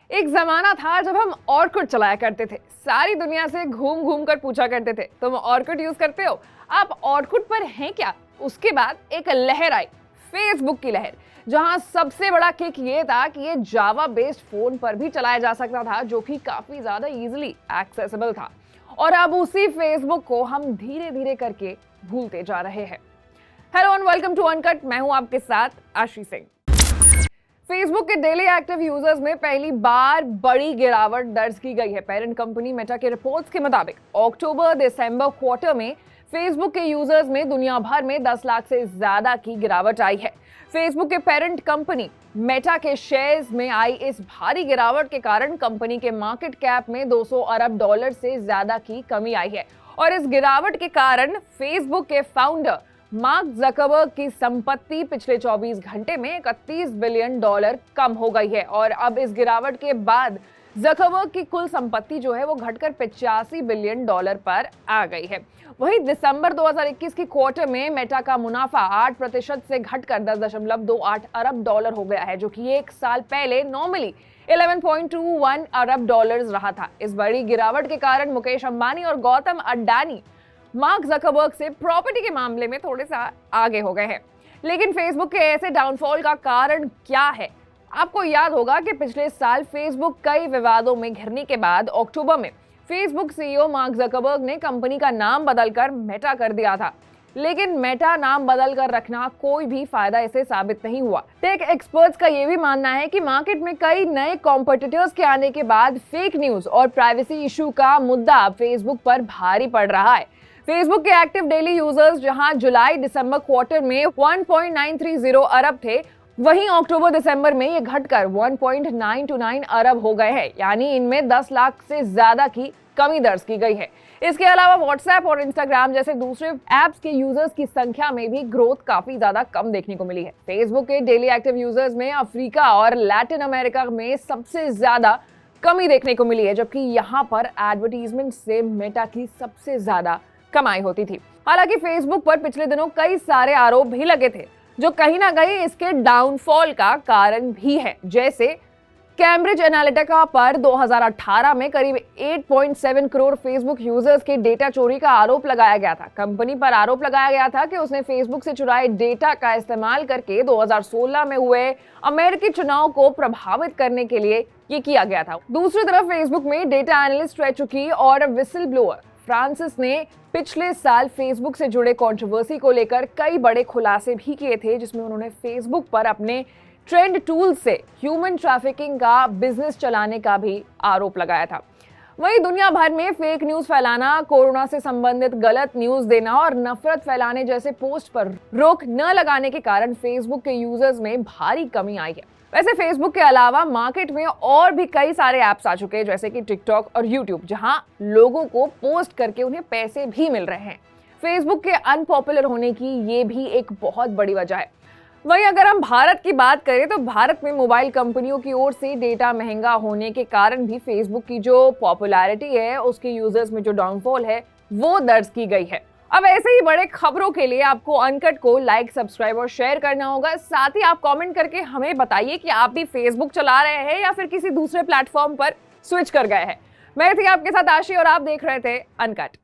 एक जमाना था जब हम ऑर्कुट चलाया करते थे। सारी दुनिया से घूम घूम कर पूछा करते थे, तुम ऑर्कुट यूज करते हो, आप ऑर्कुट पर हैं क्या। उसके बाद एक लहर आई, फेसबुक की लहर, जहां सबसे बड़ा किक ये था कि ये जावा बेस्ड फोन पर भी चलाया जा सकता था, जो कि काफी ज्यादा इजीली एक्सेसिबल था। और अब उसी फेसबुक को हम धीरे धीरे करके भूलते जा रहे हैं। Hello and welcome to Uncut, मैं हूं आपके साथ आशी सिंह। फेसबुक के डेली एक्टिव यूजर्स में पहली बार बड़ी गिरावट दर्ज की गई है। पेरेंट कंपनी मेटा के रिपोर्ट्स के मुताबिक अक्टूबर दिसंबर क्वार्टर में फेसबुक के यूजर्स में दुनिया भर में 10 लाख से ज्यादा की गिरावट आई है। फेसबुक के पेरेंट कंपनी मेटा के शेयर्स में आई इस भारी गिरावट के कारण कंपनी के मार्केट कैप में 200 अरब डॉलर से ज्यादा की कमी आई है। और इस गिरावट के कारण फेसबुक के फाउंडर मार्क ज़करबर्ग की संपत्ति पिछले 24 घंटे में 31 बिलियन डॉलर कम हो गई है। और अब इस गिरावट के बाद ज़करबर्ग की कुल संपत्ति जो है वो घटकर 85 बिलियन डॉलर पर आ गई है। वहीं दिसंबर 2021 की क्वार्टर में मेटा का मुनाफा 8% से घटकर 10.28 अरब डॉलर हो गया है, जो कि एक साल पहले नॉर्मली 11.21 अरब डॉलर रहा था। इस बड़ी गिरावट के कारण मुकेश अंबानी और गौतम अडानी मार्क ज़करबर्ग से प्रॉपर्टी के मामले में थोड़े सा आगे हो गए हैं। लेकिन फेसबुक के ऐसे डाउनफॉल का कारण क्या है? आपको याद होगा कि पिछले साल फेसबुक कई विवादों में घिरने के बाद अक्टूबर में फेसबुक सीईओ मार्क ज़करबर्ग ने कंपनी का नाम बदलकर मेटा कर दिया था। लेकिन मेटा नाम बदल कर रखना कोई भी फायदा इसे साबित नहीं हुआ। टेक एक्सपर्ट्स का यह भी मानना है कि मार्केट में कई नए कॉम्पिटिटर्स के आने के बाद फेक न्यूज और प्राइवेसी इशू का मुद्दा फेसबुक पर भारी पड़ रहा है। फेसबुक के एक्टिव डेली यूजर्स जहां जुलाई दिसंबर क्वार्टर में 1.930 अरब थे, वहीं अक्टूबर दिसंबर में ये घटकर 1.929 अरब हो गए हैं, यानी इनमें 10 लाख से ज्यादा की कमी दर्ज की गई है। इसके अलावा व्हाट्सएप और इंस्टाग्राम जैसे दूसरे ऐप्स के यूजर्स की संख्या में भी ग्रोथ काफी ज्यादा कम देखने को मिली है। फेसबुक के डेली एक्टिव यूजर्स में अफ्रीका और लैटिन अमेरिका में सबसे ज्यादा कमी देखने को मिली है, जबकि यहाँ पर एडवर्टीजमेंट से मेटा की सबसे ज्यादा कमाई होती थी। हालांकि फेसबुक पर पिछले दिनों कई सारे आरोप भी लगे थे, जो कहीं ना कहीं इसके डाउनफॉल का कारण भी है। जैसे कैम्ब्रिज एनालिटिका पर 2018 में करीब 8.7 करोड़ फेसबुक यूजर्स के डेटा चोरी का आरोप लगाया गया था। कंपनी पर आरोप लगाया गया था कि उसने फेसबुक से चुराए डेटा का इस्तेमाल करके 2016 में हुए अमेरिकी चुनाव को प्रभावित करने के लिए ये किया गया था। दूसरी तरफ फेसबुक में डेटा एनालिस्ट रह चुकी और विसल ब्लोअर फ्रांसिस ने पिछले साल फेसबुक से जुड़े कंट्रोवर्सी को लेकर कई बड़े खुलासे भी किए थे, जिसमें उन्होंने फेसबुक पर अपने ट्रेंड टूल से ह्यूमन ट्रैफिकिंग का बिजनेस चलाने का भी आरोप लगाया था। वहीं दुनिया भर में फेक न्यूज फैलाना, कोरोना से संबंधित गलत न्यूज देना और नफरत फैलाने जैसे पोस्ट पर रोक न लगाने के कारण फेसबुक के यूजर्स में भारी कमी आई है। वैसे फेसबुक के अलावा मार्केट में और भी कई सारे ऐप्स आ चुके हैं, जैसे कि टिकटॉक और यूट्यूब, जहां लोगों को पोस्ट करके उन्हें पैसे भी मिल रहे हैं। फेसबुक के अनपॉपुलर होने की ये भी एक बहुत बड़ी वजह है। वहीं अगर हम भारत की बात करें तो भारत में मोबाइल कंपनियों की ओर से डेटा महंगा होने के कारण भी फेसबुक की जो पॉपुलैरिटी है, उसके यूजर्स में जो डाउनफॉल है वो दर्ज की गई है। अब ऐसे ही बड़े खबरों के लिए आपको अनकट को लाइक, सब्सक्राइब और शेयर करना होगा। साथ ही आप कमेंट करके हमें बताइए कि आप भी फेसबुक चला रहे हैं या फिर किसी दूसरे प्लेटफॉर्म पर स्विच कर गए हैं। मैं थी आपके साथ आशी और आप देख रहे थे अनकट।